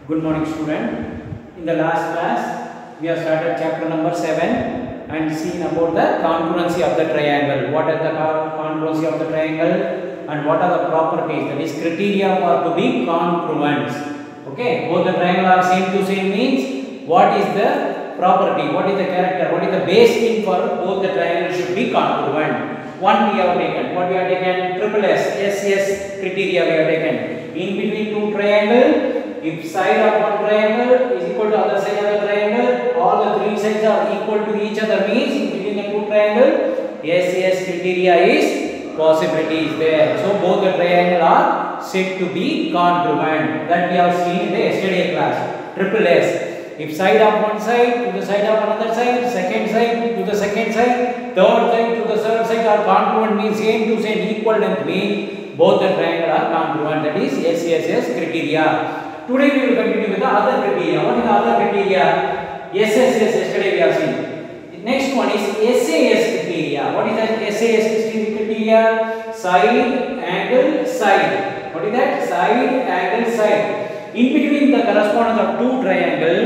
Good morning, student. In the last class, we have started chapter number 7 and seen about the congruency of the triangle. What is the congruency of the triangle and what are the properties, that is criteria for to be congruent. Okay, both the triangle are same to same means what is the property, what is the character, what is the base thing for both the triangles should be congruent. One we have taken, what we have taken? Triple S criteria we have taken. In between two triangles, if side of one triangle is equal to other side of the triangle, all the three sides are equal to each other means in between the two triangles, S criteria is possibility is there. So both the triangle are said to be congruent. That we have seen in the yesterday class. Triple S. If side of one side to the side of another side, second side to the second side, third side to the third side are congruent means same to same equal length means both the triangle are congruent. That is S criteria. Today we will continue with the other criteria. What is the other criteria? SSS yesterday we have seen. Next one is SAS criteria. What is that SAS criteria? Side, angle, side. What is that? Side, angle, side. In between the correspondence of two triangles,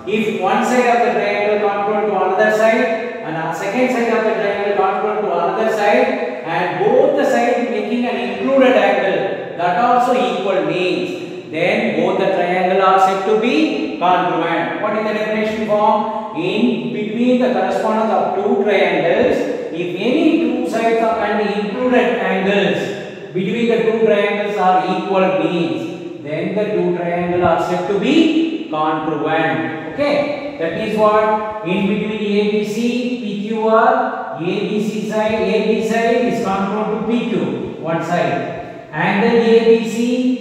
if one side of the triangle congruent to another side and second side of the triangle congruent to another side and both the sides making an included angle, that also equal means then both the triangle are said to be congruent. What is the definition form? In between the correspondence of two triangles, if any two sides and included angles between the two triangles are equal means then the two triangles are said to be congruent. Okay, that is what in between ABC, PQR, ABC side, AB side is congruent to PQ, one side. Angle ABC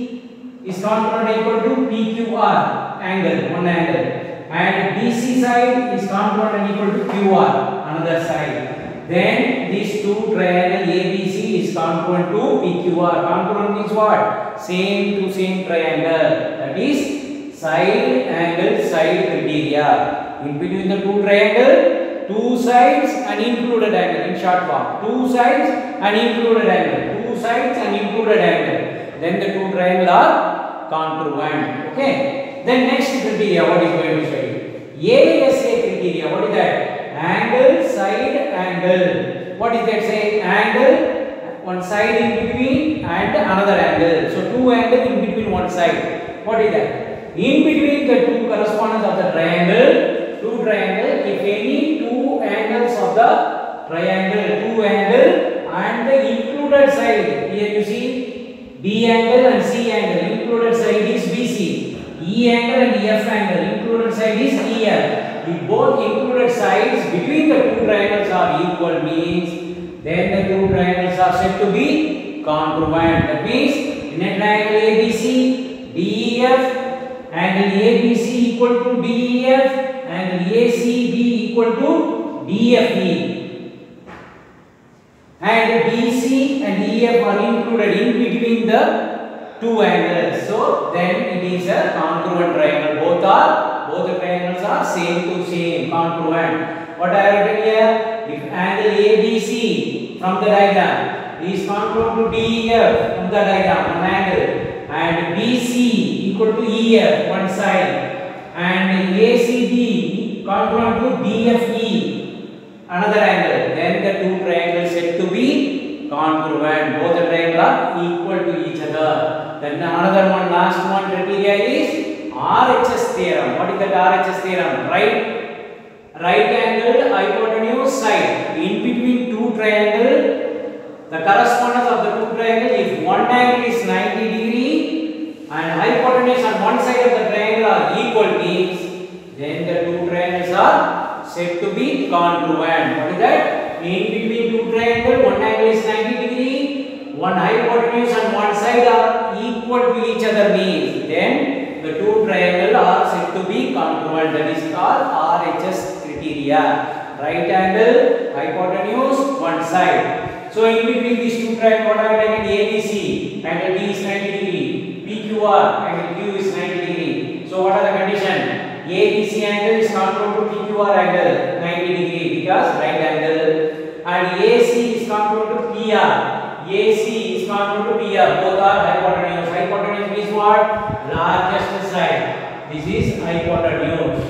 is congruent equal to PQR, angle, one angle, and BC side is congruent and equal to QR, another side. Then these two triangle ABC is congruent to PQR. Congruent means what? Same to same triangle. That is side, angle, side criteria. In between the two triangle, two sides and included angle in short form. Two sides and included angle. Two sides and included angle. Then the two triangles are congruent. Okay. Then next criteria, what is going to study? ASA criteria. What is that? Angle, side, angle. What is that say? Angle, one side in between and another angle. So two angles in between one side. What is that? In between the two correspondence of the triangle, two triangle, if any two angles of the triangle, two angle and the included side, here you see B angle and C angle, included side is BC, E angle and F angle, included side is EF. If both included sides between the two triangles are equal means then the two triangles are said to be congruent. That means in a triangle ABC, DEF, angle ABC equal to DEF, angle ACB equal to DFE, and BC and EF are included in between the two angles. So then it is a congruent triangle. Both the triangles are same to same, congruent. What I have written here? If angle ABC from the diagram is congruent to DEF from the diagram, one angle, and BC equal to EF, one side, and ACB congruent to DFE, another angle, then the two triangles said to be congruent. Both the triangles are equal to each other. Then another one, last one criteria is RHS theorem. What is that RHS theorem? Right angled hypotenuse side. In between two triangles, the correspondence of the two triangles, if one angle is 90 degree and hypotenuse on one side of the triangle are equal means then the two triangles are said to be congruent. What is that? In between two triangles, one angle is 90 degree, one hypotenuse on one side are equal to each other means then the two triangles are said to be congruent. That is called RHS criteria. Right angle, hypotenuse, one side. So in between these two triangles, what I have taken? ABC, angle B is 90 degree, PQR, angle Q is 90 degree. So what are the conditions? ABC angle is congruent to PQR angle 90 degree because right angle, and AC is congruent to PR. AC is congruent to PR. Both are hypotenuse. Hypotenuse means what? largest side. This is hypotenuse.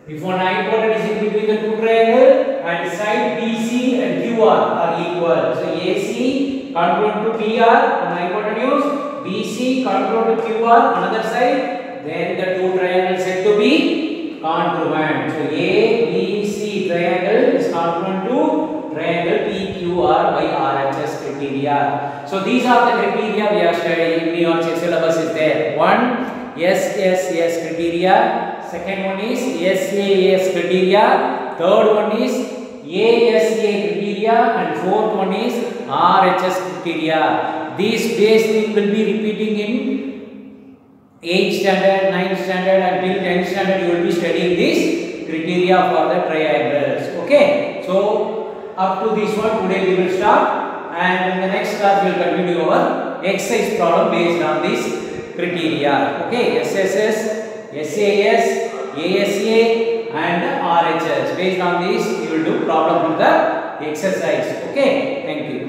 If one hypotenuse is between the two triangles and side BC and QR are equal, so AC congruent to PR on hypotenuse, BC congruent to QR another side, then the two triangles said to be congruent. So ABC triangle is congruent to triangle PQR by RHS criteria. So these are the criteria we are studying. In your syllabus is there. One, SSS criteria. Second one is SAS criteria. Third one is ASA criteria, and fourth one is RHS criteria. These base thing will be repeating in 8th standard, 9th standard, until 10th standard. You will be studying these criteria for the triangles. Okay. So up to this one today we will start, and in the next class we will continue our exercise problem based on this criteria. Okay. SSS, SAS, ASA and RHS. Based on this, you will do problem from the exercise. Okay. Thank you.